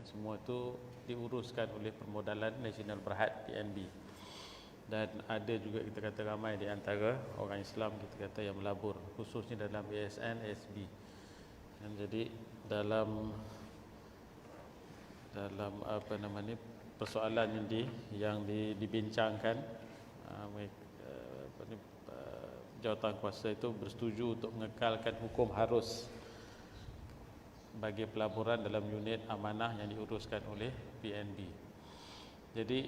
semua itu diuruskan oleh Permodalan Nasional Berhad PNB. Dan ada juga kita kata ramai di antara orang Islam kita kata yang melabur khususnya dalam ASN ASB. Dan jadi dalam apa nama ni, persoalan yang dibincangkan, jawatan kuasa itu bersetuju untuk mengekalkan hukum harus bagi pelaburan dalam unit amanah yang diuruskan oleh PNB. Jadi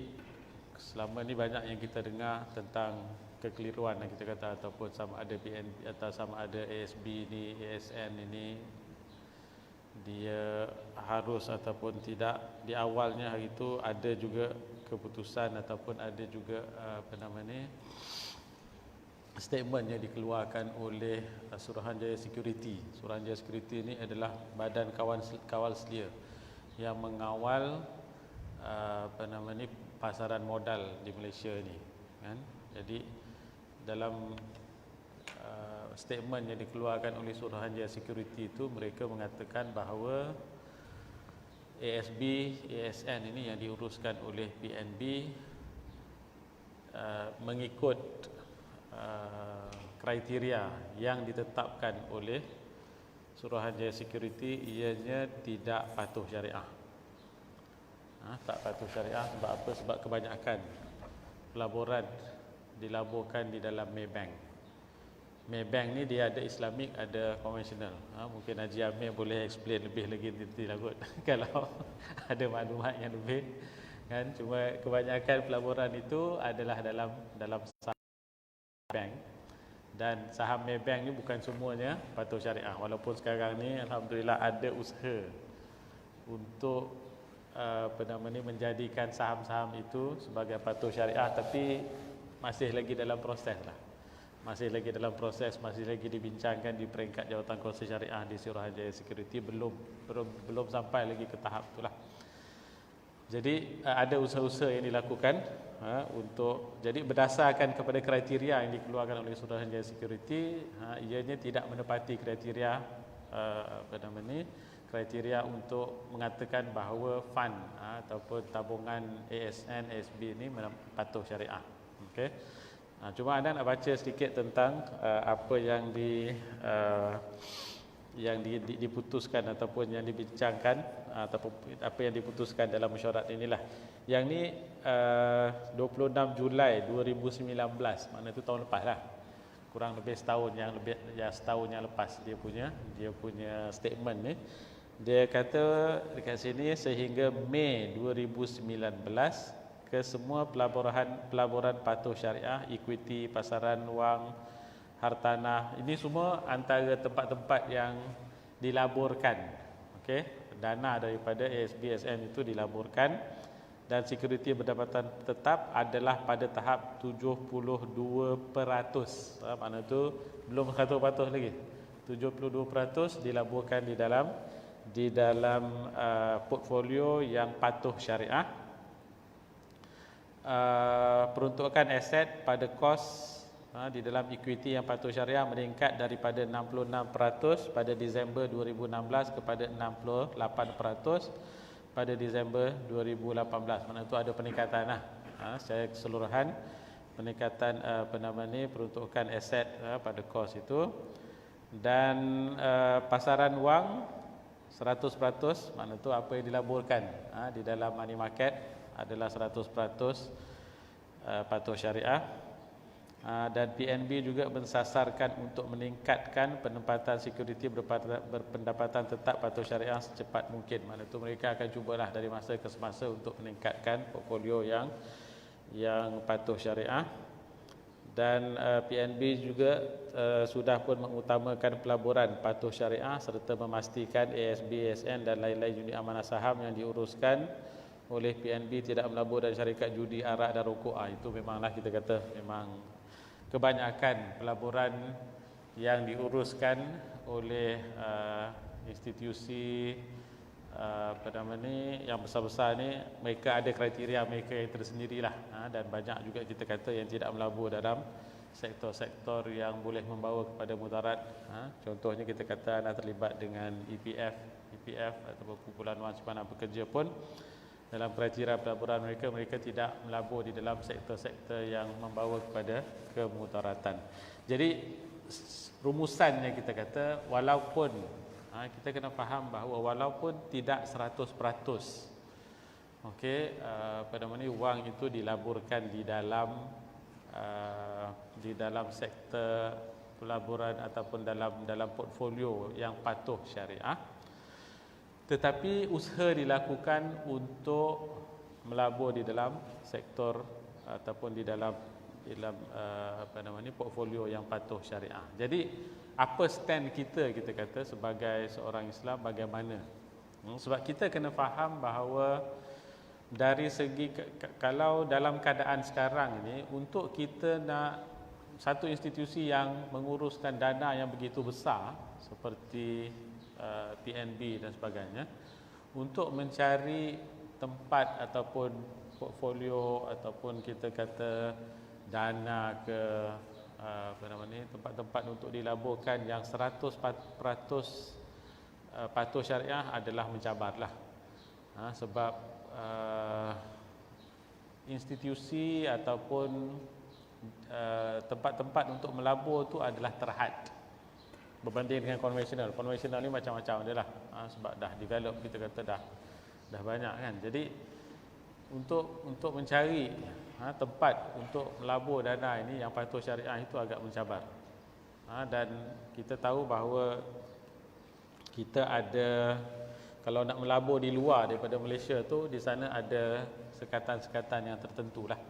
selama ni banyak yang kita dengar tentang kekeliruan yang kita kata, ataupun sama ada PNB atau sama ada ASB ni, ASN ini dia harus ataupun tidak. Di awalnya hari itu ada juga keputusan ataupun ada juga apa nama ni, statement yang dikeluarkan oleh Suruhanjaya Security. Suruhanjaya Security ini adalah badan kawal selia yang mengawal apa nama ni, pasaran modal di Malaysia ni, kan. Jadi dalam statement yang dikeluarkan oleh Suruhanjaya Security itu, mereka mengatakan bahawa ASB, ASN ini yang diuruskan oleh PNB mengikut kriteria yang ditetapkan oleh Suruhanjaya Security, ianya tidak patuh syariah. Tak patuh syariah sebab apa? Sebab kebanyakan pelaburan dilaburkan di dalam Maybank. Maybank ni dia ada Islamik, ada konvensional. Mungkin Haji Amir boleh explain lebih lagi detail kot kalau ada maklumat yang lebih, kan. Cuma kebanyakan pelaburan itu adalah dalam saham bank, dan saham Maybank ni bukan semuanya patuh syariah. Walaupun sekarang ni alhamdulillah ada usaha untuk apa nama ni, menjadikan saham-saham itu sebagai patuh syariah, tapi masih lagi dalam proses lah. Masih lagi dalam proses, masih lagi dibincangkan di peringkat Jawatan Kuasa Syariah di Suruhanjaya Security, belum sampai lagi ke tahap itulah. Jadi ada usaha-usaha yang dilakukan untuk, jadi berdasarkan kepada kriteria yang dikeluarkan oleh Suruhanjaya Security, ianya tidak menepati kriteria apa nama ni, kriteria untuk mengatakan bahawa fund ataupun tabungan ASN, ASB ini patuh syariah. Okey. Cuma anda nak baca sedikit tentang apa yang diputuskan ataupun yang dibincangkan ataupun apa yang diputuskan dalam mesyuarat inilah. Yang ni 26 Julai 2019, makna itu tahun lepas lah. Kurang lebih setahun yang lepas dia punya statement ni. Dia kata dekat sini, sehingga Mei 2019 ke semua pelaburan patuh syariah, equity, pasaran wang, hartanah, ini semua antara tempat-tempat yang dilaburkan. Okey, dana daripada ASB-ASN itu dilaburkan, dan security pendapatan tetap adalah pada tahap 72%. Makna itu belum 100% lagi. 72% dilaburkan di dalam portfolio yang patuh syariah. Peruntukan aset pada kos di dalam equity yang patuh syariah meningkat daripada 66% pada Disember 2016 kepada 68% pada Disember 2018. Maksudnya itu ada peningkatan secara keseluruhan, peningkatan apa nama ni, peruntukan aset pada kos itu. Dan pasaran wang 100%, makna itu apa yang dilaburkan di dalam money market adalah 100% patuh syariah. Dan PNB juga mensasarkan untuk meningkatkan penempatan security berpendapatan tetap patuh syariah secepat mungkin. Makna itu mereka akan cubalah dari masa ke semasa untuk meningkatkan portfolio yang patuh syariah. Dan PNB juga sudah pun mengutamakan pelaburan patuh syariah serta memastikan ASB, ASN dan lain-lain unit amanah saham yang diuruskan oleh PNB tidak melabur dari syarikat judi, arak dan rokok. Itu memanglah kita kata memang kebanyakan pelaburan yang diuruskan oleh institusi apa nama ni, yang besar-besar ni, mereka ada kriteria mereka yang tersendirilah, dan banyak juga kita kata yang tidak melabur dalam sektor-sektor yang boleh membawa kepada mudarat. Contohnya kita kata anda terlibat dengan EPF EPF ataupun kumpulan wang simpanan pekerja pun dalam kriteria pelaburan mereka, mereka tidak melabur di dalam sektor-sektor yang membawa kepada kemudaratan. Jadi rumusannya kita kata, walaupun kita kena faham bahawa walaupun tidak 100%, okey, wang itu dilaburkan di dalam sektor pelaburan ataupun dalam portfolio yang patuh syariah, tetapi usaha dilakukan untuk melabur di dalam sektor ataupun di dalam portfolio yang patuh syariah. Jadi apa stand kita kata sebagai seorang Islam, bagaimana? Sebab kita kena faham bahawa dari segi kalau dalam keadaan sekarang ini, untuk kita nak satu institusi yang menguruskan dana yang begitu besar seperti PNB dan sebagainya, untuk mencari tempat ataupun portfolio ataupun kita kata dana ke tempat-tempat untuk dilaburkan yang 100% patuh syariah adalah mencabarlah. Sebab institusi ataupun tempat-tempat untuk melabur tu adalah terhad berbanding dengan konvensional. Konvensional ni macam-macam dia lah, sebab dah develop, kita kata dah banyak kan. Jadi untuk mencari tempat untuk melabur dana ini yang patuh syariah itu agak mencabar. Dan kita tahu bahawa kita ada, kalau nak melabur di luar daripada Malaysia tu, di sana ada sekatan-sekatan yang tertentu lah.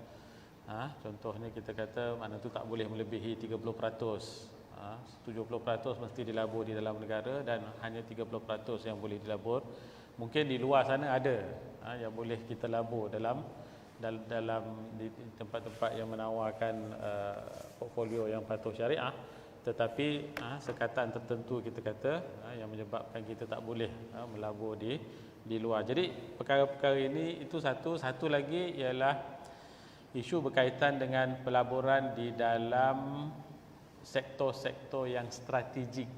Contohnya kita kata mana tu tak boleh melebihi 30%. 70% mesti dilabur di dalam negara dan hanya 30% yang boleh dilabur. Mungkin di luar sana ada yang boleh kita labur dalam di tempat-tempat yang menawarkan portfolio yang patuh syariah, tetapi sekatan tertentu kita kata yang menyebabkan kita tak boleh melabur di luar. Jadi perkara-perkara ini itu satu lagi ialah isu berkaitan dengan pelaburan di dalam sektor-sektor yang strategik.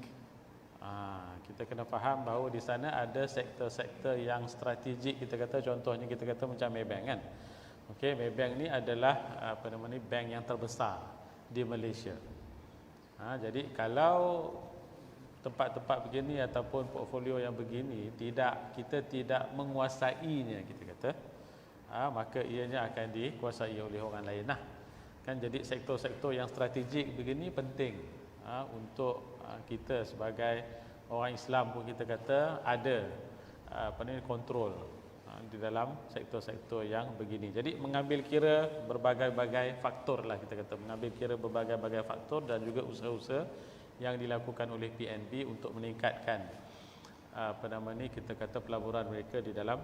Kita kena faham bahawa di sana ada sektor-sektor yang strategik. Kita kata contohnya kita kata macam Maybank kan. Okey, Maybank ni adalah bank yang terbesar di Malaysia. Jadi kalau tempat-tempat begini ataupun portfolio yang begini kita tidak menguasainya, kita kata, maka ianya akan dikuasai oleh orang lain lah. Kan, jadi sektor-sektor yang strategik begini penting untuk kita sebagai orang Islam pun kita kata ada kontrol di dalam sektor-sektor yang begini. Jadi mengambil kira berbagai-bagai faktor lah, kita kata mengambil kira berbagai-bagai faktor dan juga usaha-usaha yang dilakukan oleh PNB untuk meningkatkan kita kata pelaburan mereka di dalam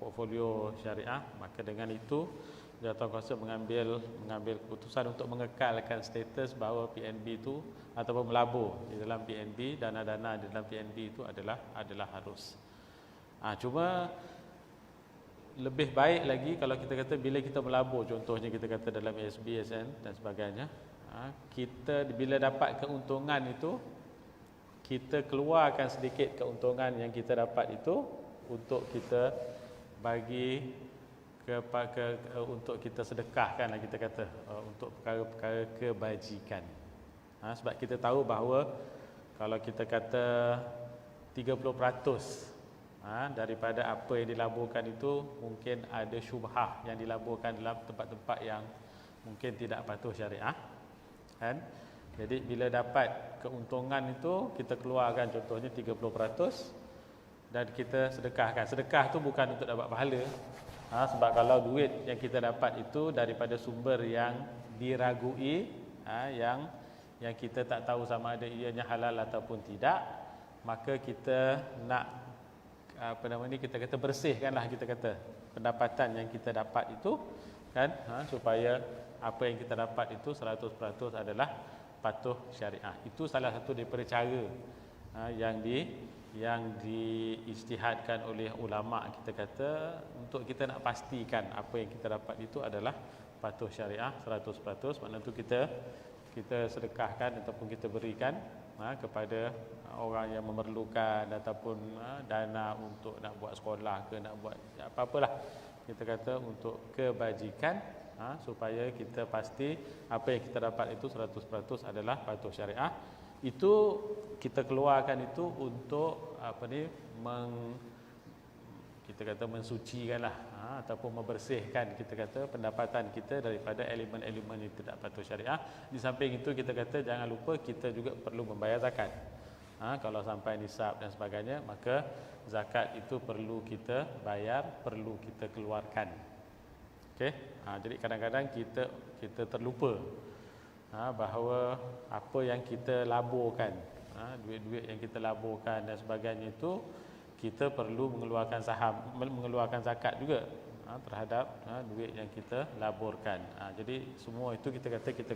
portfolio syariah. Maka dengan itu Jawatankuasa mengambil keputusan untuk mengekalkan status bahawa PNB itu ataupun melabur di dalam PNB, dana-dana di dalam PNB itu adalah harus. Cuma lebih baik lagi kalau kita kata bila kita melabur, contohnya kita kata dalam ASB, SN dan sebagainya, kita bila dapat keuntungan itu, kita keluarkan sedikit keuntungan yang kita dapat itu untuk kita bagi untuk kita sedekahkan lah, kita kata untuk perkara-perkara kebajikan. Sebab kita tahu bahawa kalau kita kata 30% daripada apa yang dilaburkan itu mungkin ada syubhah yang dilaburkan dalam tempat-tempat yang mungkin tidak patuh syariah kan. Jadi bila dapat keuntungan itu kita keluarkan contohnya 30% dan kita sedekahkan. Sedekah tu bukan untuk dapat pahala. Sebab kalau duit yang kita dapat itu daripada sumber yang diragui, yang kita tak tahu sama ada ianya halal ataupun tidak, maka kita nak kita kata bersihkanlah, kita kata pendapatan yang kita dapat itu kan, supaya apa yang kita dapat itu 100% adalah patuh syariah. Itu salah satu daripada cara yang diijtihadkan oleh ulama, kita kata untuk kita nak pastikan apa yang kita dapat itu adalah patuh syariah 100%. Maknanya tu kita sedekahkan ataupun kita berikan kepada orang yang memerlukan ataupun dana untuk nak buat sekolah ke nak buat apa-apalah, kita kata untuk kebajikan, supaya kita pasti apa yang kita dapat itu 100% adalah patuh syariah. Itu kita keluarkan itu untuk kita kata mensucikanlah, ataupun membersihkan kita kata pendapatan kita daripada elemen-elemen yang tidak patuh syariah. Di samping itu kita kata jangan lupa kita juga perlu membayar zakat. Kalau sampai nisab dan sebagainya, maka zakat itu perlu kita bayar, perlu kita keluarkan. Okey. Jadi kadang-kadang kita terlupa bahawa apa yang kita laburkan, duit-duit yang kita laburkan dan sebagainya itu, kita perlu mengeluarkan mengeluarkan zakat juga terhadap duit yang kita laburkan. Jadi semua itu kita kata kita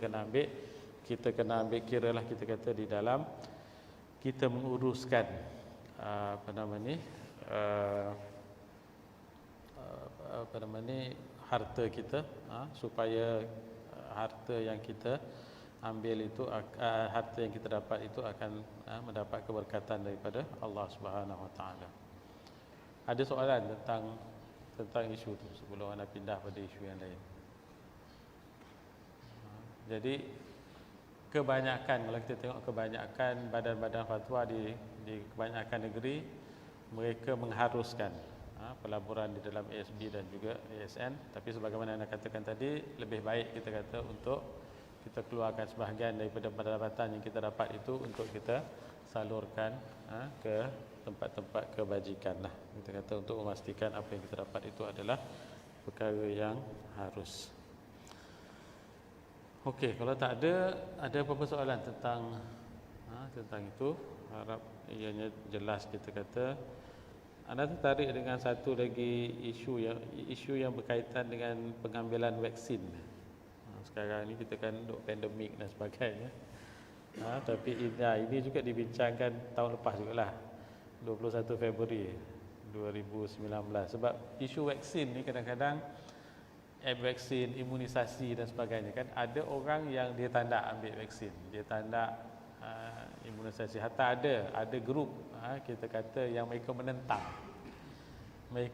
kena ambil kiralah kita kata di dalam kita menguruskan harta kita, supaya harta yang kita ambil itu, harta yang kita dapat itu akan mendapat keberkatan daripada Allah Subhanahu Wa Taala. Ada soalan tentang isu itu sebelum anda pindah pada isu yang lain? Jadi kebanyakan, kalau kita tengok kebanyakan badan-badan fatwa di kebanyakan negeri, mereka mengharuskan pelaburan di dalam ASB dan juga ASN. Tapi sebagaimana anda katakan tadi, lebih baik kita kata untuk kita keluarkan sebahagian daripada pendapatan yang kita dapat itu untuk kita salurkan ke tempat-tempat kebajikan lah. Kita kata untuk memastikan apa yang kita dapat itu adalah perkara yang harus. Okey, kalau tak ada apa-apa soalan tentang itu, harap ianya jelas kita kata. Anda tertarik dengan satu lagi isu yang berkaitan dengan pengambilan vaksin. Sekarang ni kita kan duk pandemik dan sebagainya. Tapi ini juga dibincangkan tahun lepas jugalah, 21 Februari 2019. Sebab isu vaksin ni kadang-kadang vaksin, imunisasi dan sebagainya kan, ada orang yang dia tak nak ambil vaksin, dia tak nak imunisasi. Hatta ada grup kita kata yang mereka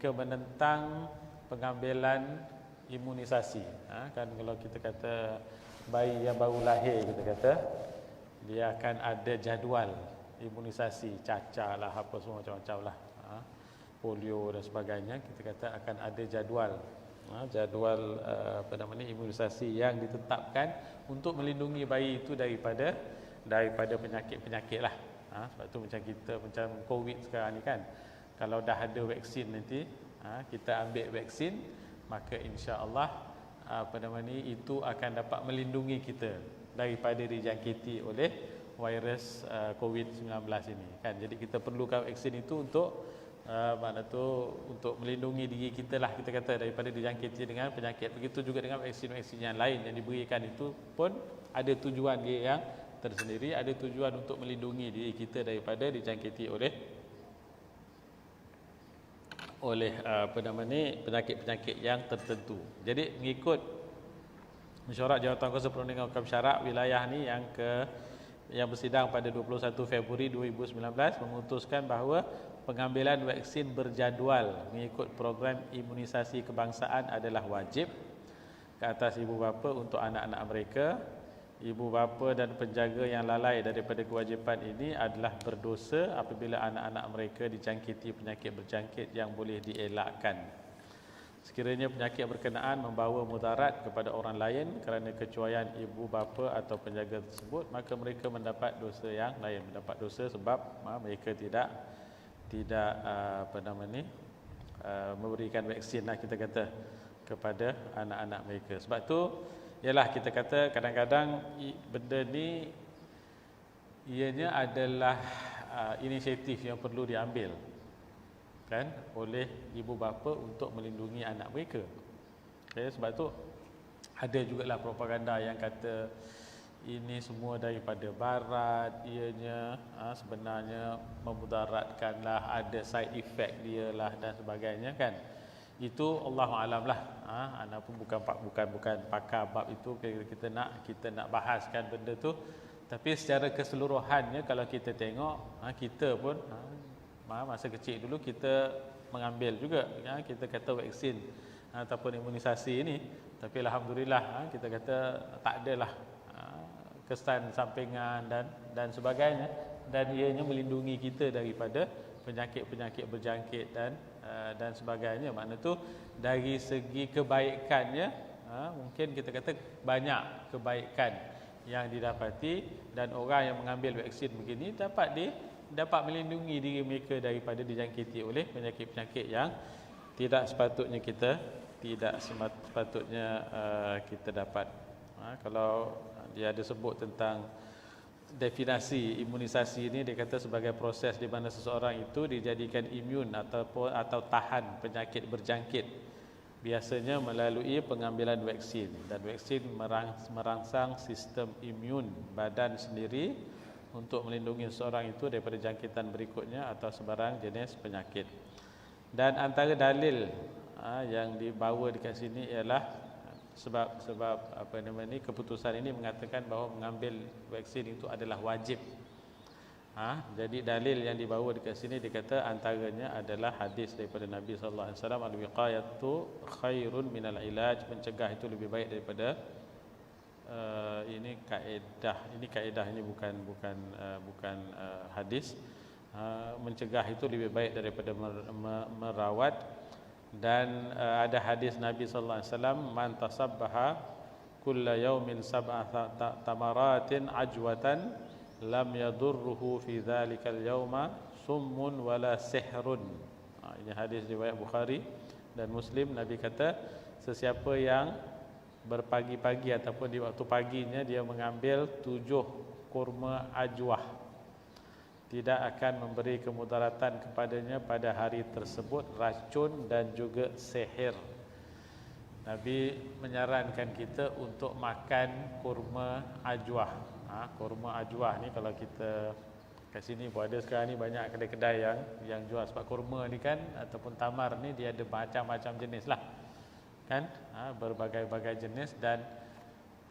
menentang pengambilan imunisasi. Kan kalau kita kata bayi yang baru lahir, kita kata dia akan ada jadual imunisasi, cacar lah, apa semua macam-macam lah, polio dan sebagainya, kita kata akan ada jadual imunisasi yang ditetapkan untuk melindungi bayi itu daripada penyakit-penyakit lah. Sebab tu macam COVID sekarang ni kan, kalau dah ada vaksin nanti, kita ambil vaksin, maka insya-Allah itu akan dapat melindungi kita daripada dijangkiti oleh virus COVID-19 ini kan. Jadi kita perlukan vaksin itu untuk untuk melindungi diri kita lah, kita kata, daripada dijangkiti dengan penyakit. Begitu juga dengan vaksin-vaksin yang lain yang diberikan, itu pun ada tujuan dia yang tersendiri, ada tujuan untuk melindungi diri kita daripada dijangkiti oleh penyakit-penyakit yang tertentu. Jadi mengikut mesyuarat Jawatankuasa Perundingan Hukum Syarak wilayah ni yang bersidang pada 21 Februari 2019 memutuskan bahawa pengambilan vaksin berjadual mengikut program imunisasi kebangsaan adalah wajib ke atas ibu bapa untuk anak-anak mereka. Ibu bapa dan penjaga yang lalai daripada kewajipan ini adalah berdosa apabila anak-anak mereka dijangkiti penyakit berjangkit yang boleh dielakkan. Sekiranya penyakit berkenaan membawa mudarat kepada orang lain kerana kecuaian ibu bapa atau penjaga tersebut, maka mereka mendapat dosa yang lain, mendapat dosa sebab mereka tidak memberikan vaksin lah, kita kata, kepada anak-anak mereka. Sebab tu ialah kita kata kadang-kadang benda ni ianya adalah inisiatif yang perlu diambil kan oleh ibu bapa untuk melindungi anak mereka. Okay, sebab tu ada jugalah propaganda yang kata ini semua daripada barat, ianya sebenarnya memudaratkanlah, ada side effect dia lah dan sebagainya kan. Itu Allahualam lah. Ana pun bukan pakar bab itu. Kita nak bahaskan benda tu, Tapi secara keseluruhannya kalau kita tengok, kita pun masa kecil dulu kita mengambil juga, kita kata vaksin ataupun imunisasi ini. Tapi alhamdulillah kita kata tak adalah kesan sampingan dan sebagainya, dan ianya melindungi kita daripada penyakit-penyakit berjangkit dan sebagainya. Makna tu dari segi kebaikannya, mungkin kita kata banyak kebaikan yang didapati, dan orang yang mengambil vaksin begini dapat melindungi diri mereka daripada dijangkiti oleh penyakit-penyakit yang tidak sepatutnya kita dapat. Kalau dia ada sebut tentang definisi imunisasi ini, dia kata sebagai proses di mana seseorang itu dijadikan imun atau tahan penyakit berjangkit, biasanya melalui pengambilan vaksin, dan vaksin merangsang sistem imun badan sendiri untuk melindungi seseorang itu daripada jangkitan berikutnya atau sebarang jenis penyakit. Dan antara dalil yang dibawa dekat sini ialah sebab keputusan ini mengatakan bahawa mengambil vaksin itu adalah wajib. Jadi dalil yang dibawa dekat sini dikata antaranya adalah hadis daripada Nabi sallallahu alaihi wasallam, al-wiqayatu khairun minal ilaj, mencegah itu lebih baik daripada ini kaedah ini bukan hadis. Mencegah itu lebih baik daripada merawat. Dan ada hadis Nabi sallallahu alaihi wasallam, man tasabbaha kulla yaumin sab'a tamaratin ajwatan lam yadurruhu fi dzalikal yauma summun wala sihrun. Ini hadis riwayat Bukhari dan Muslim. Nabi kata, sesiapa yang berpagi-pagi ataupun di waktu paginya dia mengambil 7 kurma ajwah, tidak akan memberi kemudaratan kepadanya pada hari tersebut racun dan juga sihir. Nabi menyarankan kita untuk makan kurma ajwah. Kurma ajwah ni kalau kita kat sini pun ada sekarang ni banyak kedai-kedai yang jual, sebab kurma ni kan ataupun tamar ni dia ada macam-macam jenis lah kan, berbagai-bagai jenis. Dan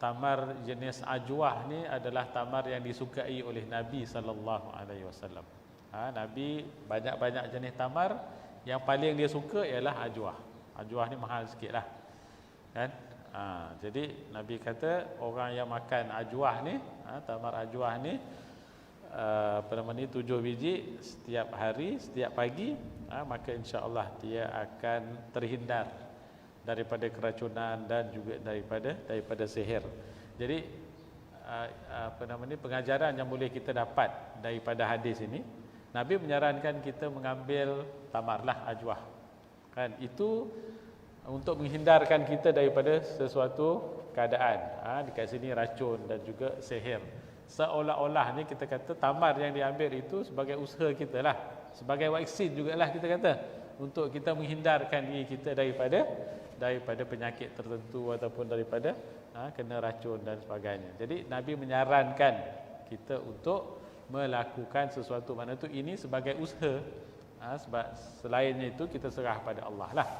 tamar jenis ajwah ni adalah tamar yang disukai oleh Nabi sallallahu alaihi wasallam. Nabi banyak-banyak jenis tamar, yang paling dia suka ialah ajwah. Ajwah ni mahal sikitlah kan. Jadi Nabi kata orang yang makan ajwah ni, tamar ajwah ni 7 biji setiap hari, setiap pagi, maka insya-Allah dia akan terhindar daripada keracunan dan juga daripada sihir. Jadi pengajaran yang boleh kita dapat daripada hadis ini, Nabi menyarankan kita mengambil tamarlah ajwah. Kan itu untuk menghindarkan kita daripada sesuatu keadaan. Dekat sini racun dan juga sihir. Seolah-olah ni kita kata tamar yang diambil itu sebagai usaha kita lah, sebagai vaksin jugalah kita kata, untuk kita menghindarkan diri kita daripada penyakit tertentu ataupun daripada kena racun dan sebagainya. Jadi Nabi menyarankan kita untuk melakukan sesuatu, mana tu ini sebagai usaha. Sebab selainnya itu kita serah pada Allah lah.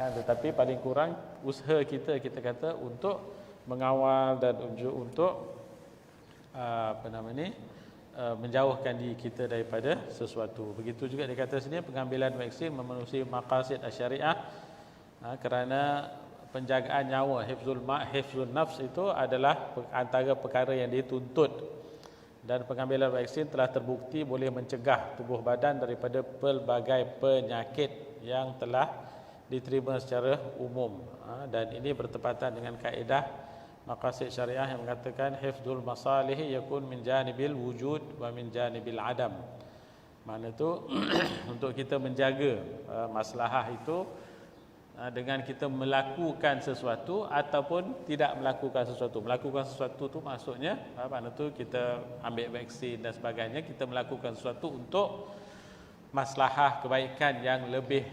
Tetapi paling kurang usaha kita kata untuk mengawal dan untuk menjauhkan diri kita daripada sesuatu. Begitu juga dikata sini, pengambilan vaksin memenuhi maqasid syariah, kerana penjagaan nyawa, hifzul nafs itu adalah antara perkara yang dituntut, dan pengambilan vaksin telah terbukti boleh mencegah tubuh badan daripada pelbagai penyakit yang telah diterima secara umum. Dan ini bertepatan dengan kaedah maqasid syariah yang mengatakan hifzul masalih yakun min janibil wujud wa min janibil adam. Makna tu untuk kita menjaga maslahah itu dengan kita melakukan sesuatu ataupun tidak melakukan sesuatu. Melakukan sesuatu tu maksudnya makna tu kita ambil vaksin dan sebagainya, kita melakukan sesuatu untuk maslahah kebaikan yang lebih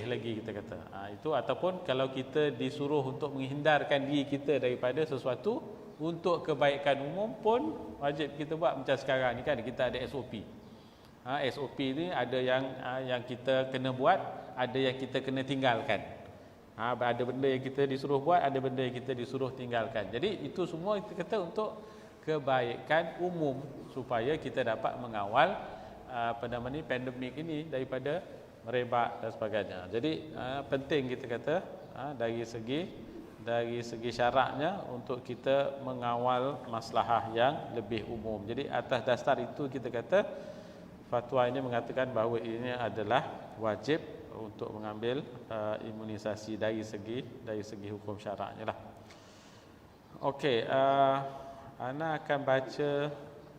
lagi kita kata. Itu ataupun kalau kita disuruh untuk menghindarkan diri kita daripada sesuatu untuk kebaikan umum pun wajib kita buat. Macam sekarang ni kan kita ada SOP. SOP ni ada yang kita kena buat, ada yang kita kena tinggalkan. Ada benda yang kita disuruh buat, ada benda yang kita disuruh tinggalkan. Jadi itu semua kita kata untuk kebaikan umum supaya kita dapat mengawal pandemik ini daripada merebak dan sebagainya. Jadi penting kita kata dari segi syaraknya untuk kita mengawal maslahah yang lebih umum. Jadi atas dasar itu kita kata fatwa ini mengatakan bahawa ini adalah wajib untuk mengambil imunisasi dari segi hukum syaraknya lah. Okey, ana akan baca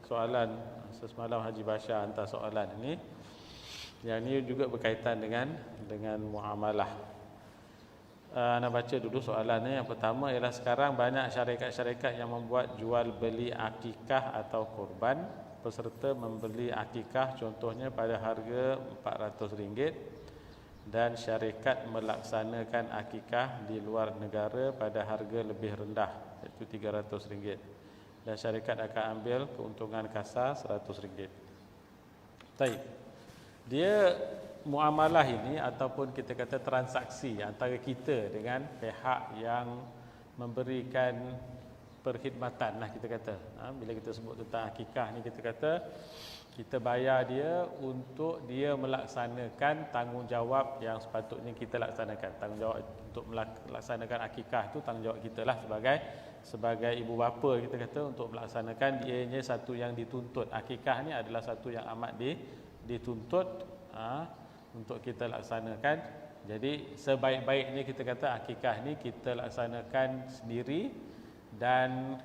soalan semalam Haji Bashar hantar soalan ini. Yang ini juga berkaitan dengan muamalah. Ana baca dulu soalannya. Yang pertama ialah sekarang banyak syarikat-syarikat yang membuat jual beli akikah atau korban. Peserta membeli akikah contohnya pada harga RM400 dan syarikat melaksanakan akikah di luar negara pada harga lebih rendah iaitu RM300 dan syarikat akan ambil keuntungan kasar RM100. Baik. Dia muamalah ini ataupun kita kata transaksi antara kita dengan pihak yang memberikan perkhidmatan lah kita kata. Bila kita sebut tentang akikah ni kita kata kita bayar dia untuk dia melaksanakan tanggungjawab yang sepatutnya kita laksanakan. Tanggungjawab untuk melaksanakan akikah tu tanggungjawab kita lah sebagai ibu bapa kita kata untuk melaksanakan. Ianya satu yang dituntut. Akikah ni adalah satu yang amat dituntut untuk kita laksanakan. Jadi sebaik-baiknya kita kata akikah ni kita laksanakan sendiri. Dan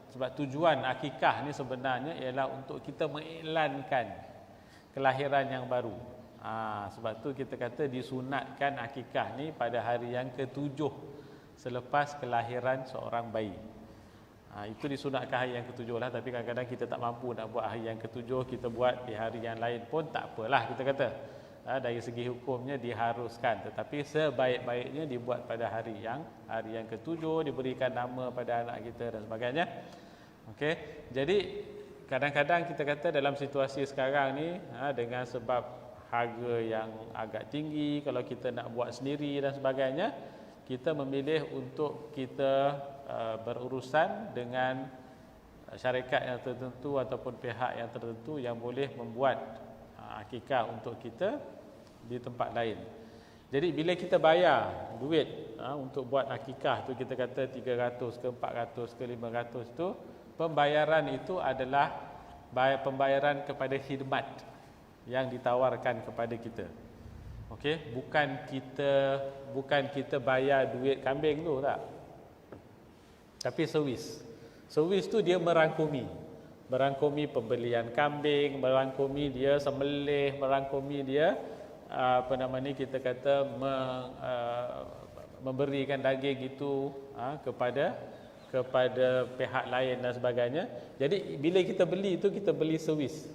sebab tujuan akikah ni sebenarnya ialah untuk kita mengiklankan kelahiran yang baru. Sebab tu kita kata disunatkan akikah ni pada hari yang ke-7 selepas kelahiran seorang bayi. Itu disunatkan hari yang ke-7 lah. Tapi kadang-kadang kita tak mampu nak buat hari yang ke-7, kita buat di hari yang lain pun tak apalah kita kata. Dari segi hukumnya diharuskan, tetapi sebaik-baiknya dibuat pada hari yang ke-7, diberikan nama pada anak kita dan sebagainya. Okey. Jadi kadang-kadang kita kata dalam situasi sekarang ni dengan sebab harga yang agak tinggi, kalau kita nak buat sendiri dan sebagainya, kita memilih untuk kita berurusan dengan syarikat yang tertentu ataupun pihak yang tertentu yang boleh membuat akikah untuk kita di tempat lain. Jadi bila kita bayar duit untuk buat akikah tu, kita kata 300 ke 400 ke 500 tu, pembayaran itu adalah pembayaran kepada khidmat yang ditawarkan kepada kita. Okey, bukan kita bayar duit kambing tu tak. Tapi servis tu dia merangkumi pembelian kambing, merangkumi dia sembelih, merangkumi dia kita kata memberikan daging itu kepada pihak lain dan sebagainya. Jadi bila kita beli itu, kita beli servis.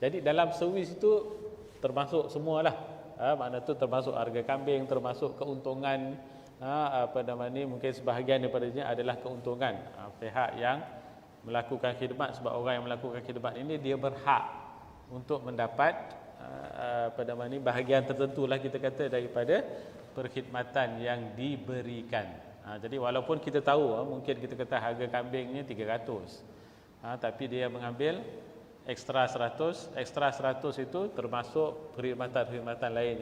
Jadi dalam servis itu termasuk semualah. Makna tu termasuk harga kambing, termasuk keuntungan mungkin sebahagian daripadanya adalah keuntungan pihak yang melakukan khidmat. Sebab orang yang melakukan khidmat ini dia berhak untuk mendapat bahagian tertentu lah kita kata daripada perkhidmatan yang diberikan. Jadi walaupun kita tahu mungkin kita kata harga kambingnya 300, tapi dia mengambil ekstra 100 itu termasuk perkhidmatan lain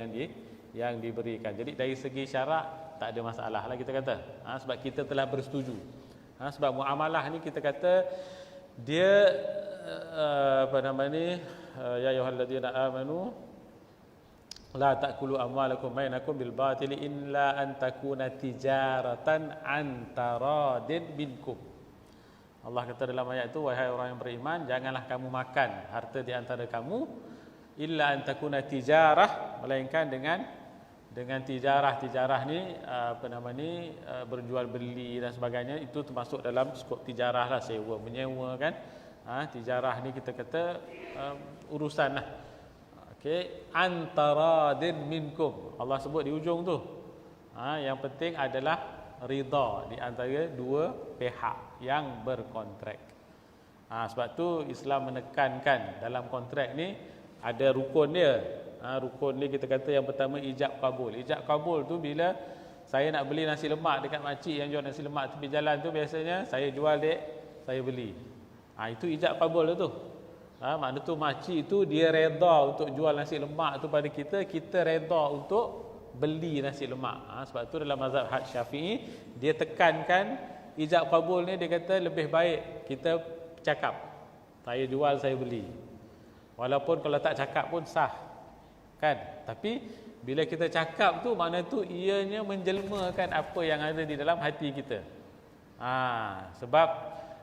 yang diberikan. Jadi dari segi syarak tak ada masalah lah kita kata, sebab kita telah bersetuju. Sebab muamalah ni kita kata dia ya ayyuhalladzina amanu la ta'kulu amwalakum bainakum bil batili illa an takuna tijaratan an taradin minkum. Allah kata dalam ayat itu, wahai orang yang beriman, janganlah kamu makan harta di antara kamu illa an takuna tijarah, melainkan dengan tijarah ni berjual beli dan sebagainya. Itu termasuk dalam skop tijarah lah, sewa menyewa kan. Tijarah ni kita kata urusan lah. Okey, antara din minkum. Allah sebut di ujung tu. Yang penting adalah ridha di antara dua pihak yang berkontrak. Sebab tu Islam menekankan dalam kontrak ni ada rukun dia. Rukun ni kita kata yang pertama ijab kabul. Ijab kabul tu bila saya nak beli nasi lemak dekat makcik yang jual nasi lemak tepi jalan tu, biasanya saya jual dek saya beli. Itu ijab kabul tu. Makna tu makcik tu dia reda untuk jual nasi lemak tu pada kita, kita reda untuk beli nasi lemak. Sebab tu dalam mazhab Syafi'i dia tekankan ijab kabul ni, dia kata lebih baik kita cakap, saya jual saya beli. Walaupun kalau tak cakap pun sah. Kan? Tapi bila kita cakap tu, makna tu ianya menjelmakan apa yang ada di dalam hati kita. Sebab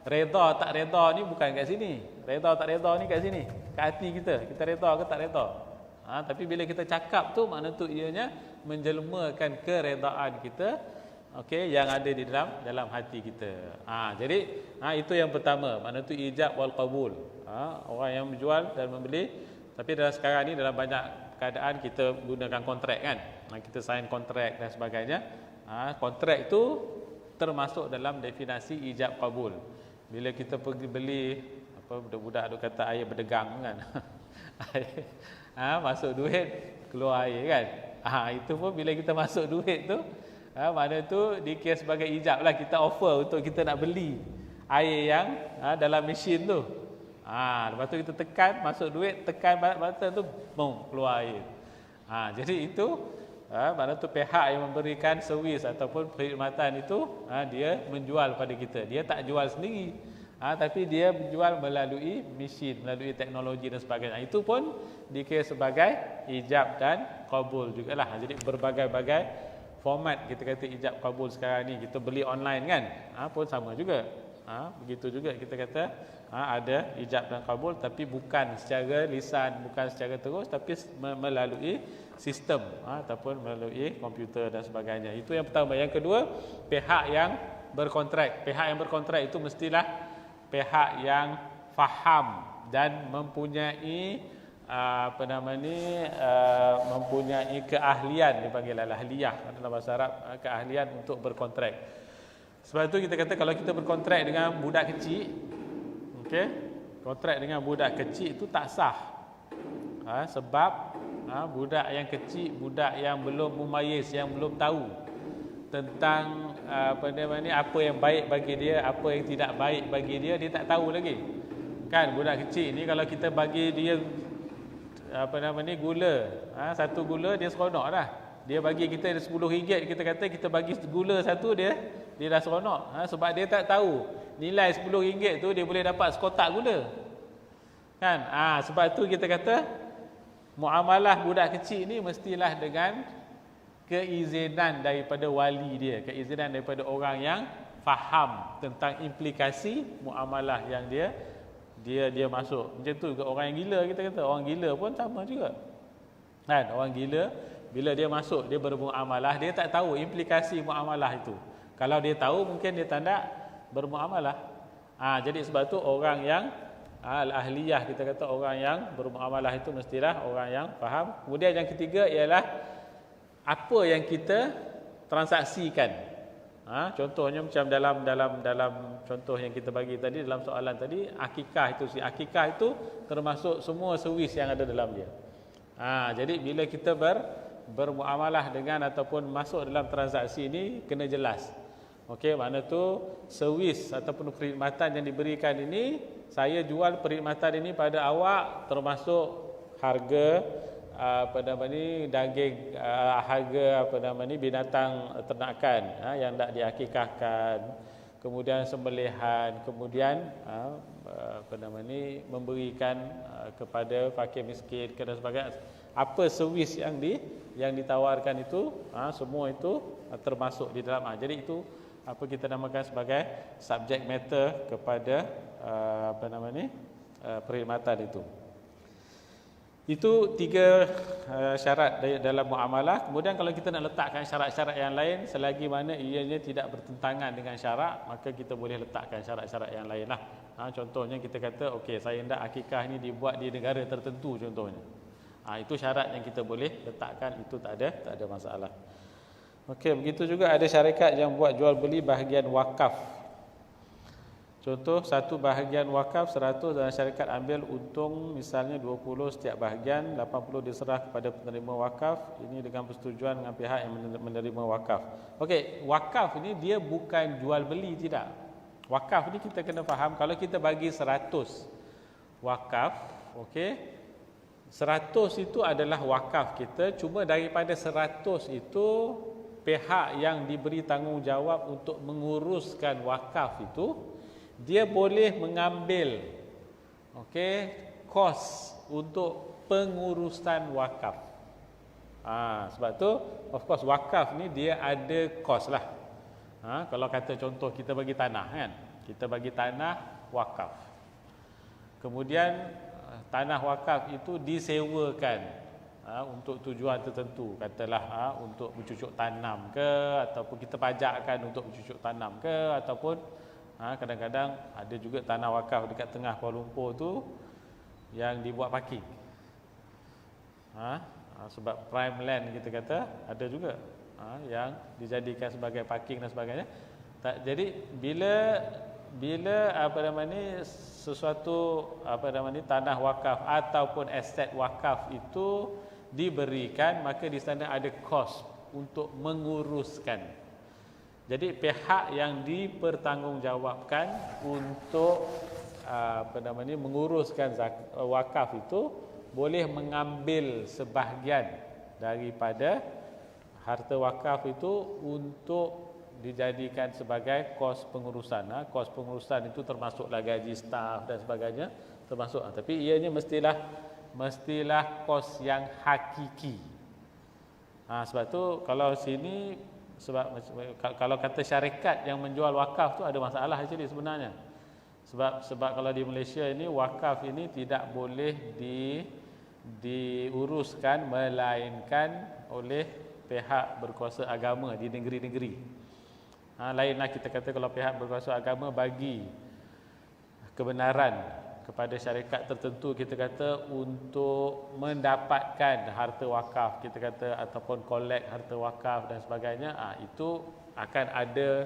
reda tak reda ni bukan kat sini. Reda tak reda ni kat sini, kat hati kita. Kita reda ke tak reda. Tapi bila kita cakap tu, makna tu ianya menjelmakan keredaan kita, okey, yang ada di dalam hati kita. Jadi itu yang pertama, makna tu ijab wal qabul. Orang yang menjual dan membeli. Tapi dalam sekarang ni dalam banyak keadaan kita gunakan kontrak kan. Kita sign kontrak dan sebagainya. Kontrak itu termasuk dalam definisi ijab kabul. Bila kita pergi beli budak-budak duk kata air berdegang kan. Masuk duit keluar air kan. Itu pun bila kita masuk duit tu, makna tu dikira sebagai ijab lah, kita offer untuk kita nak beli air yang dalam mesin tu. Lepas tu kita tekan, masuk duit, tekan button tu, boom, keluar air. Jadi itu makna tu pihak yang memberikan servis ataupun perkhidmatan itu, dia menjual pada kita. Dia tak jual sendiri, tapi dia menjual melalui mesin, melalui teknologi dan sebagainya. Itu pun dikira sebagai ijab dan kabul jugalah. Jadi berbagai-bagai format kita kata ijab kabul sekarang ni. Kita beli online kan, pun sama juga. Begitu juga kita kata ada ijab dan kabul, tapi bukan secara lisan, bukan secara terus, tapi melalui sistem ataupun melalui komputer dan sebagainya. Itu yang pertama. Yang kedua, pihak yang berkontrak. Pihak yang berkontrak itu mestilah pihak yang faham dan mempunyai mempunyai keahlian, dipanggil al-ahliyah dalam bahasa Arab, keahlian untuk berkontrak. Sebab itu kita kata kalau kita berkontrak dengan budak kecil, okey, kontrak dengan budak kecil itu tak sah. Sebab budak yang kecil, budak yang belum mumayyiz, yang belum tahu tentang apa yang baik bagi dia, apa yang tidak baik bagi dia, dia tak tahu lagi. Kan budak kecil ni kalau kita bagi dia gula, satu gula dia seronok dah. Dia bagi kita RM10, kita kata kita bagi gula satu, dia dah seronok. Sebab dia tak tahu nilai RM10 tu dia boleh dapat sekotak gula. Kan? Sebab tu kita kata muamalah budak kecil ni mestilah dengan keizinan daripada wali dia, keizinan daripada orang yang faham tentang implikasi muamalah yang dia masuk. Macam tu juga orang yang gila, kita kata orang gila pun sama juga. Kan? Orang gila bila dia masuk, dia bermuamalah, dia tak tahu implikasi muamalah itu. Kalau dia tahu, mungkin dia tak nak bermuamalah. Jadi sebab tu orang yang al-ahliyah, kita kata orang yang bermuamalah itu mestilah orang yang faham. Kemudian yang ketiga ialah apa yang kita transaksikan. Contohnya macam dalam contoh yang kita bagi tadi, dalam soalan tadi, akikah itu, akikah itu termasuk semua servis yang ada dalam dia. Jadi bila kita bermuamalah dengan ataupun masuk dalam transaksi ini, kena jelas. Okey, makna tu servis ataupun perkhidmatan yang diberikan ini, saya jual perkhidmatan ini pada awak, termasuk harga daging, harga binatang ternakan yang tak diakikahkan, kemudian sembelihan, kemudian memberikan kepada fakir miskin dan sebagainya. Apa servis yang ditawarkan itu, semua itu termasuk di dalam. Jadi itu apa kita namakan sebagai subject matter kepada perkhidmatan itu. Itu tiga syarat dalam muamalah. Kemudian kalau kita nak letakkan syarat-syarat yang lain, selagi mana ianya tidak bertentangan dengan syarat, maka kita boleh letakkan syarat-syarat yang lain lah. Contohnya kita kata, okey, saya hendak akikah ini dibuat di negara tertentu contohnya. Itu syarat yang kita boleh letakkan, itu tak ada masalah. Okey, begitu juga ada syarikat yang buat jual beli bahagian wakaf. Contoh, satu bahagian wakaf 100 dan syarikat ambil untung misalnya 20 setiap bahagian, 80 diserah kepada penerima wakaf. Ini dengan persetujuan dengan pihak yang menerima wakaf. Okey, wakaf ini dia bukan jual beli, tidak. Wakaf ni kita kena faham, kalau kita bagi 100 wakaf, okey, 100 itu adalah wakaf kita, cuma daripada 100 itu pihak yang diberi tanggungjawab untuk menguruskan wakaf itu, dia boleh mengambil kos untuk pengurusan wakaf. Sebab tu of course wakaf ni dia ada kos lah. Kalau kata contoh kita bagi tanah kan, kita bagi tanah wakaf, kemudian tanah wakaf itu disewakan untuk tujuan tertentu, katalah untuk bercucuk tanam ke, ataupun kita pajakkan untuk bercucuk tanam ke, ataupun kadang-kadang ada juga tanah wakaf dekat tengah Kuala Lumpur tu yang dibuat parking. Sebab prime land kita kata ada juga yang dijadikan sebagai parking dan sebagainya. Jadi bila sesuatu tanah wakaf ataupun aset wakaf itu diberikan, maka di sana ada kos untuk menguruskan. Jadi pihak yang dipertanggungjawabkan untuk menguruskan wakaf itu boleh mengambil sebahagian daripada harta wakaf itu untuk dijadikan sebagai kos pengurusan. Kos pengurusan itu termasuklah gaji staf dan sebagainya, termasuk. Tapi ianya mestilah kos yang hakiki. Sebab tu kalau sini, sebab kalau kata syarikat yang menjual wakaf tu ada masalah actually sebenarnya. Sebab kalau di Malaysia ini wakaf ini tidak boleh diuruskan melainkan oleh pihak berkuasa agama di negeri-negeri. Lainlah kita kata kalau pihak berkuasa agama bagi kebenaran kepada syarikat tertentu, kita kata untuk mendapatkan harta wakaf, kita kata, ataupun collect harta wakaf dan sebagainya, itu akan ada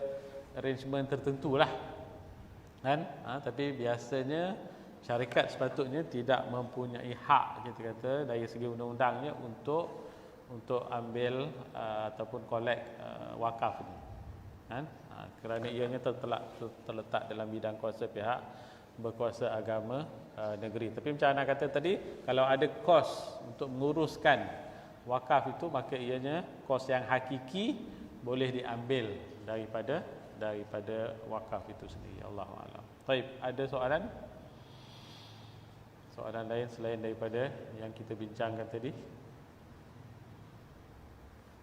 arrangement tertentu lah kan. Tapi biasanya syarikat sepatutnya tidak mempunyai hak, kita kata, dari segi undang-undangnya untuk ambil ataupun collect wakaf ni kan. Kerana ianya terletak dalam bidang kuasa pihak berkuasa agama negeri. Tapi macam Ana kata tadi, kalau ada kos untuk menguruskan wakaf itu, maka ianya kos yang hakiki boleh diambil daripada wakaf itu sendiri. Allahu a'lam. Baik, ada soalan? Soalan lain selain daripada yang kita bincangkan tadi?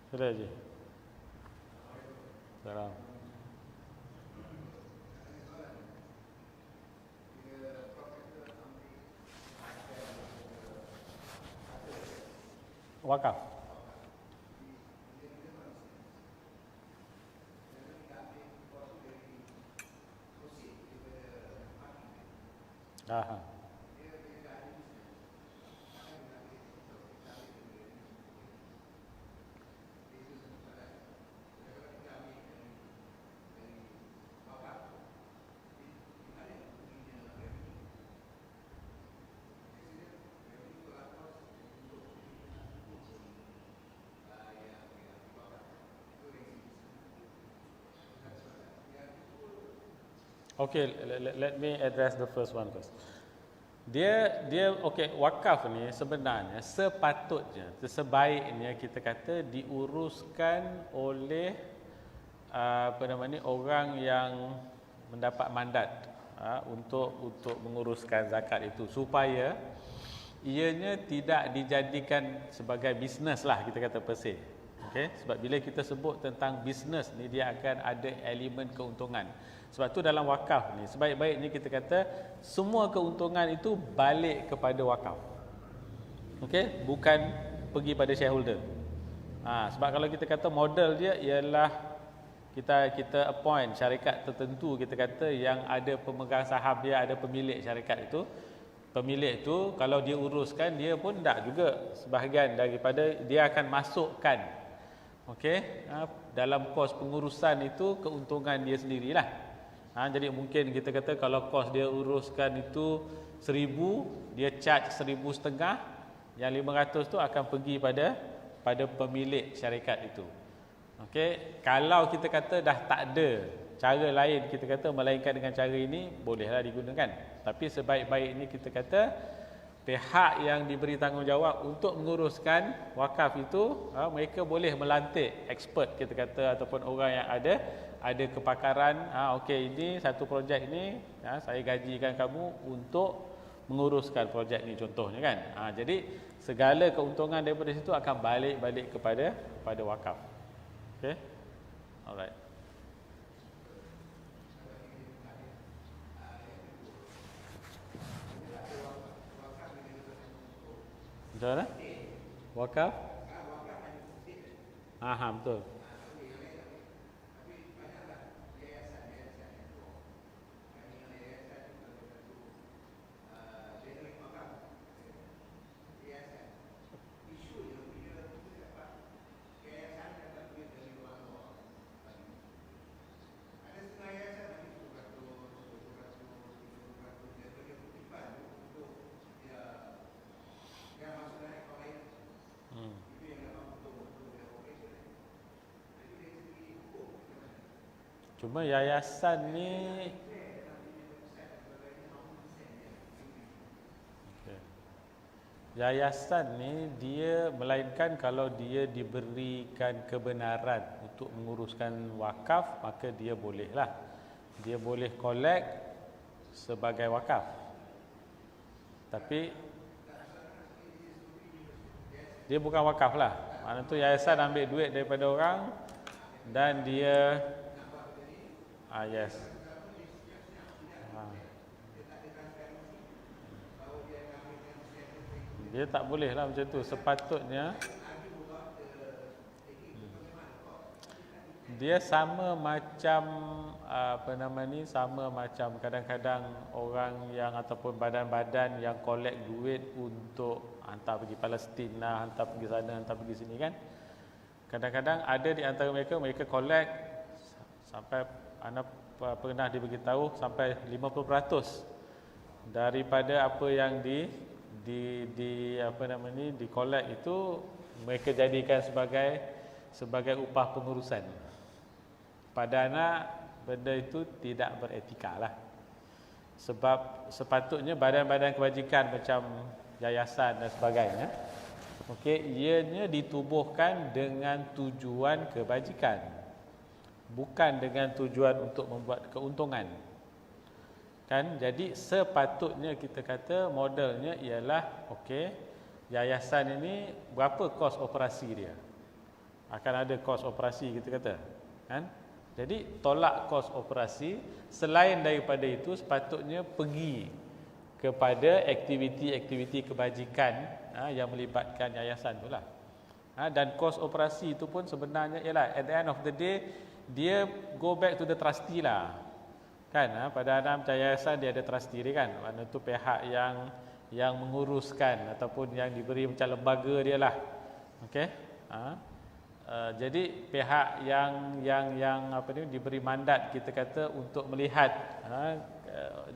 Sudah je. Salam. Wakaf. Okay, let me address the first one first. Dia wakaf ni sebenarnya sepatutnya, sebaiknya kita kata diuruskan oleh orang yang mendapat mandat untuk menguruskan zakat itu, supaya ianya tidak dijadikan sebagai bisnes lah, kita kata per se. Sebab bila kita sebut tentang bisnes ni, dia akan ada elemen keuntungan. Sebab tu dalam wakaf ni sebaik-baiknya kita kata semua keuntungan itu balik kepada wakaf. Bukan pergi pada shareholder. Sebab kalau kita kata model dia ialah kita appoint syarikat tertentu, kita kata yang ada pemegang saham dia, ada pemilik syarikat itu. Pemilik itu kalau dia uruskan, dia pun tak juga sebahagian daripada dia akan masukkan dalam kos pengurusan itu keuntungan dia sendirilah. Jadi mungkin kita kata kalau kos dia uruskan itu 1,000, dia charge 1,500, yang 500 tu akan pergi pada pemilik syarikat itu. Kalau kita kata dah tak ada cara lain kita kata melainkan dengan cara ini bolehlah digunakan. Tapi sebaik-baiknya kita kata pihak yang diberi tanggungjawab untuk menguruskan wakaf itu, mereka boleh melantik expert kita kata, ataupun orang yang ada kepakaran. Okey, ini satu projek ini saya gajikan kamu untuk menguruskan projek ini contohnya kan. Jadi segala keuntungan daripada situ akan balik kepada wakaf. Okey, alright. Macam mana? Wakaf? Betul. Cuma yayasan ni yayasan ni dia melainkan kalau dia diberikan kebenaran untuk menguruskan wakaf, maka dia bolehlah. Dia boleh collect sebagai wakaf. Tapi dia bukan wakaf lah. Maksudnya tu yayasan ambil duit daripada orang dan dia yes. Dia tak boleh lah macam tu. Sepatutnya dia sama macam sama macam kadang-kadang orang yang ataupun badan-badan yang collect duit untuk hantar pergi Palestin lah, hantar pergi sana, hantar pergi sini kan. Kadang-kadang ada di antara mereka collect sampai pernah diberitahu sampai 50% daripada apa yang di collect itu mereka jadikan sebagai upah pengurusan. Pada anak, benda itu tidak beretika lah. Sebab sepatutnya badan-badan kebajikan macam yayasan dan sebagainya, ianya ditubuhkan dengan tujuan kebajikan, bukan dengan tujuan untuk membuat keuntungan. Kan? Jadi sepatutnya kita kata modelnya ialah yayasan ini berapa kos operasi dia? Akan ada kos operasi kita kata, kan? Jadi tolak kos operasi, selain daripada itu sepatutnya pergi kepada aktiviti-aktiviti kebajikan yang melibatkan yayasan itulah. Dan kos operasi itu pun sebenarnya ialah at the end of the day dia go back to the trustee lah. Kan, pada macam yayasan dia ada trustee dia kan. Mana tu pihak yang menguruskan ataupun yang diberi macam lembaga dia lah. Okey. Jadi pihak yang diberi mandat kita kata untuk melihat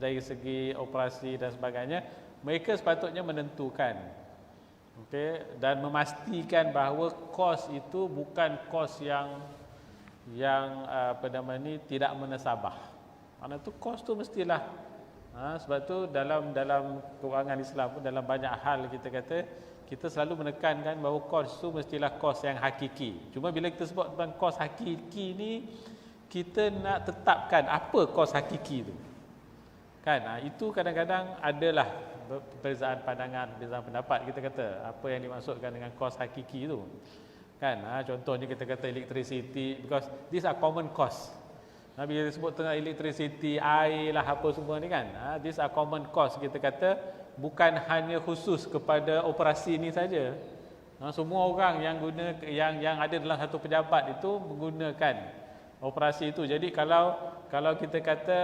dari segi operasi dan sebagainya, mereka sepatutnya menentukan dan memastikan bahawa kos itu bukan kos yang tidak menasabah. Mana tu kos tu mestilah sebab tu dalam kewangan Islam pun dalam banyak hal kita kata kita selalu menekankan bahawa kos tu mestilah kos yang hakiki. Cuma bila kita sebut tentang kos hakiki ni, kita nak tetapkan apa kos hakiki tu. Kan? Itu kadang-kadang adalah perbezaan pandangan, perbezaan pendapat kita kata. Apa yang dimaksudkan dengan kos hakiki tu. Kan? Contohnya kita kata electricity, because these are common cost. Bila disebut tentang electricity, air lah apa semua ni kan. These are common cost kita kata. Bukan hanya khusus kepada operasi ini saja. Semua orang yang ada dalam satu pejabat itu menggunakan operasi itu. Jadi kalau kita kata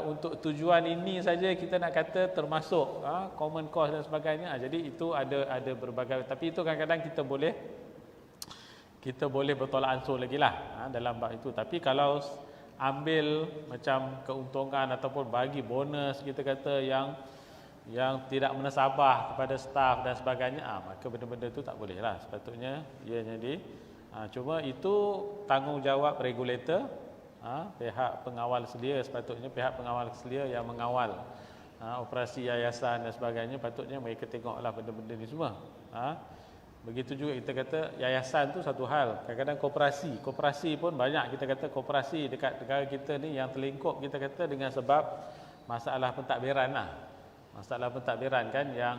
untuk tujuan ini saja kita nak kata termasuk common cost dan sebagainya. Jadi itu ada berbagai, tapi itu kadang-kadang kita boleh bertolak ansur lagi lah dalam bab itu. Tapi kalau ambil macam keuntungan ataupun bagi bonus kita kata yang tidak menasabah kepada staf dan sebagainya, maka benda-benda itu tak boleh lah. Sepatutnya ianya cuma itu tanggungjawab regulator pihak pengawal selia, sepatutnya pihak pengawal selia yang mengawal operasi yayasan dan sebagainya, patutnya mereka tengoklah benda-benda ni semua. Begitu juga kita kata yayasan tu satu hal, kadang-kadang koperasi pun banyak kita kata koperasi dekat negara kita ni yang terlingkup kita kata dengan sebab masalah pentadbiran lah. Masalah pentadbiran kan yang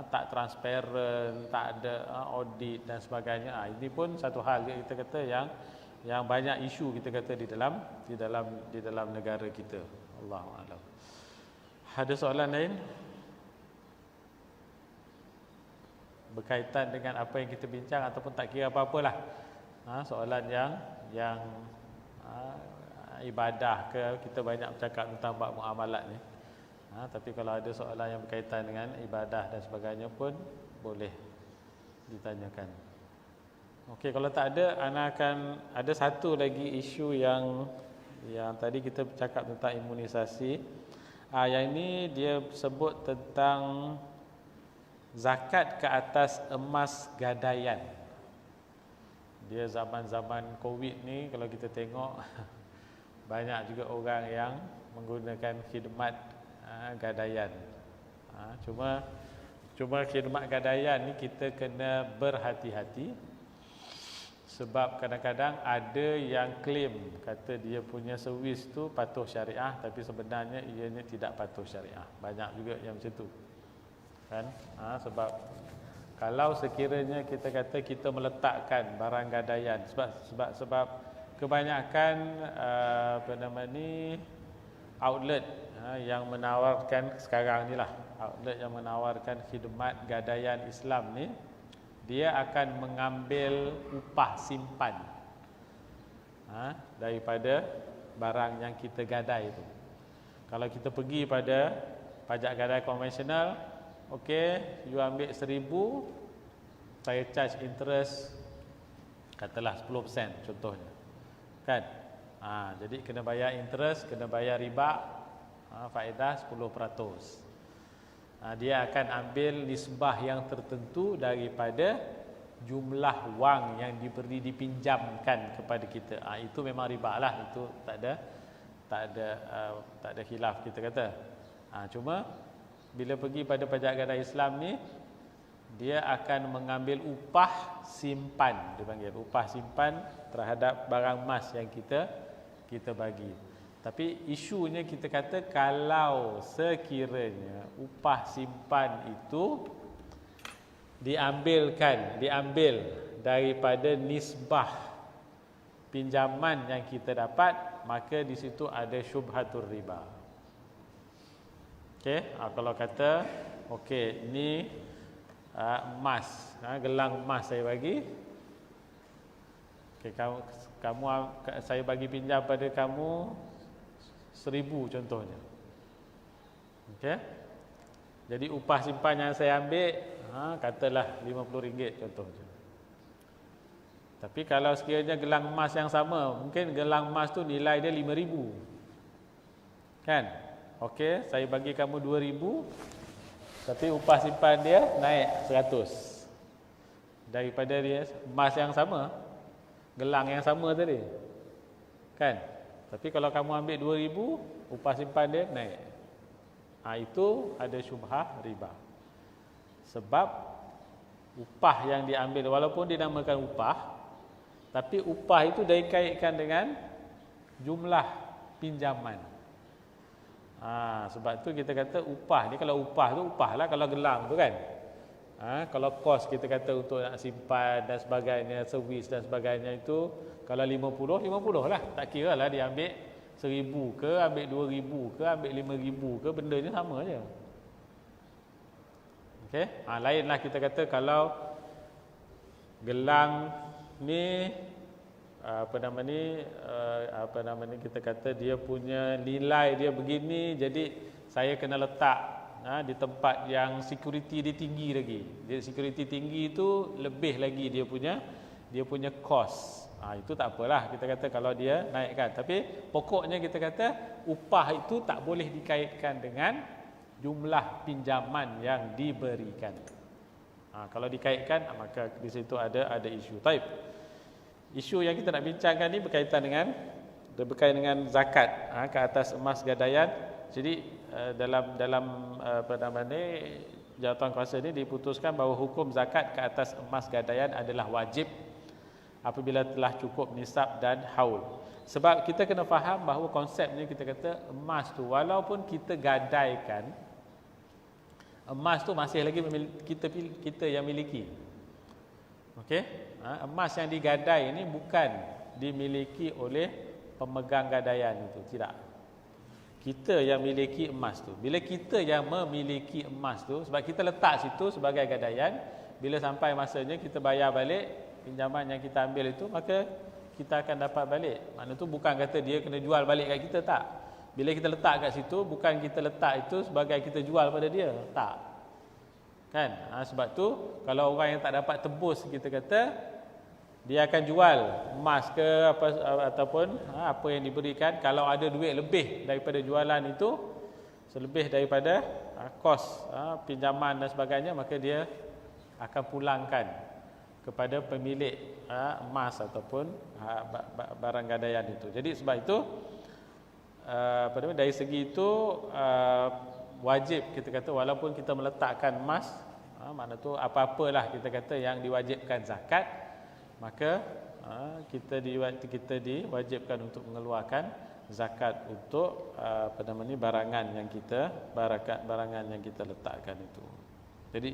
tak transparan, tak ada audit dan sebagainya. Ini pun satu hal kita kata yang banyak isu kita kata di dalam negara kita. Allahu a'lam. Ada soalan lain berkaitan dengan apa yang kita bincang ataupun tak kira apa-apalah. Soalan yang ibadah ke, kita banyak bercakap tentang bab muamalat ni. Tapi kalau ada soalan yang berkaitan dengan ibadah dan sebagainya pun boleh ditanyakan. Okey, kalau tak ada, ana akan ada satu lagi isu yang tadi kita bercakap tentang imunisasi. Yang ini dia sebut tentang zakat ke atas emas gadaian. Dia zaman-zaman Covid ni kalau kita tengok banyak juga orang yang menggunakan khidmat gadaian. Cuma khidmat gadaian ni kita kena berhati-hati. Sebab kadang-kadang ada yang claim kata dia punya servis tu patuh syariah, tapi sebenarnya ianya tidak patuh syariah. Banyak juga yang macam tu. Kan? Sebab kalau sekiranya kita kata kita meletakkan barang gadaian, sebab kebanyakan outlet yang menawarkan sekarang ni lah, outlet yang menawarkan khidmat gadaian Islam ni, dia akan mengambil upah simpan daripada barang yang kita gadai itu. Kalau kita pergi pada pajak gadai konvensional, okey, you ambil 1,000, saya charge interest katalah 10% contohnya. Kan? Jadi kena bayar interest, kena bayar riba, faedah 10%. Dia akan ambil nisbah yang tertentu daripada jumlah wang yang dipinjamkan kepada kita. Itu memang riba lah, itu tak ada khilaf kita kata. Cuma bila pergi pada pajak gadai Islam ni, dia akan mengambil upah simpan, dia panggil upah simpan terhadap barang emas yang kita bagi. Tapi isunya kita kata kalau sekiranya upah simpan itu diambil daripada nisbah pinjaman yang kita dapat, maka di situ ada syubhatur riba. Okey, kalau kata okey, ni emas, gelang emas saya bagi. Okey, saya bagi pinjam pada kamu 1,000 contohnya. Okey. Jadi upah simpan yang saya ambil katalah RM50 contohnya. Tapi kalau sekiranya gelang emas yang sama, mungkin gelang emas tu nilai dia 5,000. Kan? Okey, saya bagi kamu 2,000, tapi upah simpan dia naik 100. Daripada dia emas yang sama, gelang yang sama tadi. Kan? Tapi kalau kamu ambil 2,000, upah simpan dia naik. Itu ada syubhah riba. Sebab upah yang diambil, walaupun dinamakan upah, tapi upah itu dikaitkan dengan jumlah pinjaman. Sebab tu kita kata upah ni, kalau upah tu upah lah kalau gelang tu kan. Kalau kos kita kata untuk nak simpan dan sebagainya, servis dan sebagainya itu, kalau 50 lah. Tak kira lah dia ambil 1,000 ke, ambil 2,000 ke, ambil 5,000 ke, bendanya sama je. Okey, lainlah kita kata kalau gelang ni kita kata dia punya nilai dia begini, jadi saya kena letak di tempat yang security dia tinggi lagi. Dia security tinggi itu lebih lagi dia punya cost. Itu tak apalah kita kata kalau dia naikkan. Tapi pokoknya kita kata upah itu tak boleh dikaitkan dengan jumlah pinjaman yang diberikan. Kalau dikaitkan, maka di situ ada isu. Taib. Isu yang kita nak bincangkan ni berkaitan dengan dia berkaitan dengan zakat ke atas emas gadaian. Jadi dalam apa nama ni, jawatan kuasa ni diputuskan bahawa hukum zakat ke atas emas gadaian adalah wajib apabila telah cukup nisab dan haul. Sebab kita kena faham bahawa konsep ni, kita kata emas tu walaupun kita gadaikan, emas tu masih lagi kita yang miliki. Okey, emas yang digadai ini bukan dimiliki oleh pemegang gadaian itu, tidak. Kita yang miliki emas tu. Bila kita yang memiliki emas tu, sebab kita letak situ sebagai gadaian, bila sampai masanya kita bayar balik pinjaman yang kita ambil itu, maka kita akan dapat balik. Makna tu bukan kata dia kena jual balik kat kita, tak. Bila kita letak kat situ, bukan kita letak itu sebagai kita jual pada dia, tak. Kan? Sebab tu kalau orang yang tak dapat tebus, kita kata dia akan jual emas ke apa ataupun apa yang diberikan, kalau ada duit lebih daripada jualan itu, selebih daripada kos pinjaman dan sebagainya, maka dia akan pulangkan kepada pemilik emas ataupun barang gadaian itu. Jadi sebab itu dari segi itu wajib, kita kata walaupun kita meletakkan emas, makna tu apa-apalah kita kata yang diwajibkan zakat, maka kita diwajibkan untuk mengeluarkan zakat untuk barangan yang kita letakkan itu. Jadi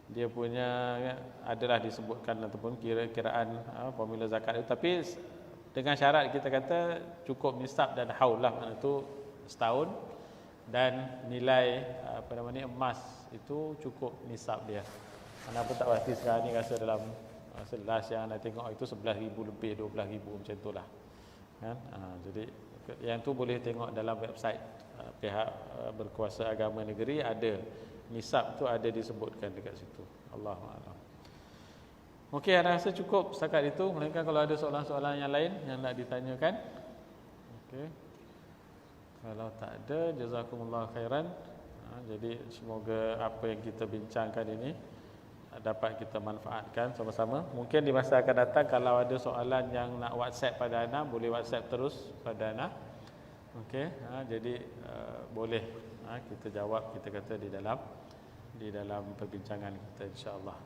dia punya adalah disebutkan ataupun kiraan formula zakat itu, tapi dengan syarat kita kata cukup nisab dan haul lah, makna tu setahun, dan nilai emas itu cukup nisab dia. Kenapa tak pasti sekarang ni rasa dalam last yang anda tengok itu 11,000 lebih, 12,000 macam itulah kan. Jadi yang tu boleh tengok dalam website pihak berkuasa agama negeri, ada nisab tu ada disebutkan dekat situ. Allahu a'lam. Okey, anda rasa cukup setakat itu, melainkan kalau ada soalan-soalan yang lain yang nak ditanyakan. Okey, kalau tak ada, jazakumullah khairan. Jadi semoga apa yang kita bincangkan ini dapat kita manfaatkan sama-sama. Mungkin di masa akan datang kalau ada soalan yang nak WhatsApp pada Ana, boleh WhatsApp terus pada Ana. Okey, jadi boleh kita jawab, kita kata di dalam perbincangan kita, insya-Allah.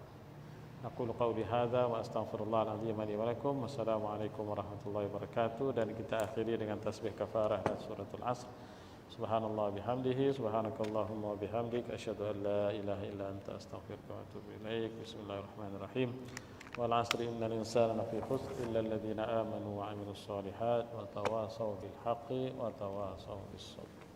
Aqulu qawli hadza wa astaghfirullahal azim li wa lakum. Wassalamualaikum warahmatullahi wabarakatuh. Dan kita akhiri dengan tasbih kafarah dan suratul Asr. Subhanallah bihamdihi, subhanakallahumma wa bihamdik, asyhadu an la ilaha illa anta, astaghfiruka wa atubu ilaik. Bismillahirrahmanirrahim. Wal 'asri innal insana lafi khusr illa alladhina amanu wa 'amilus solihat wa tawasaw bil haqqi wa tawasaw bis sabr.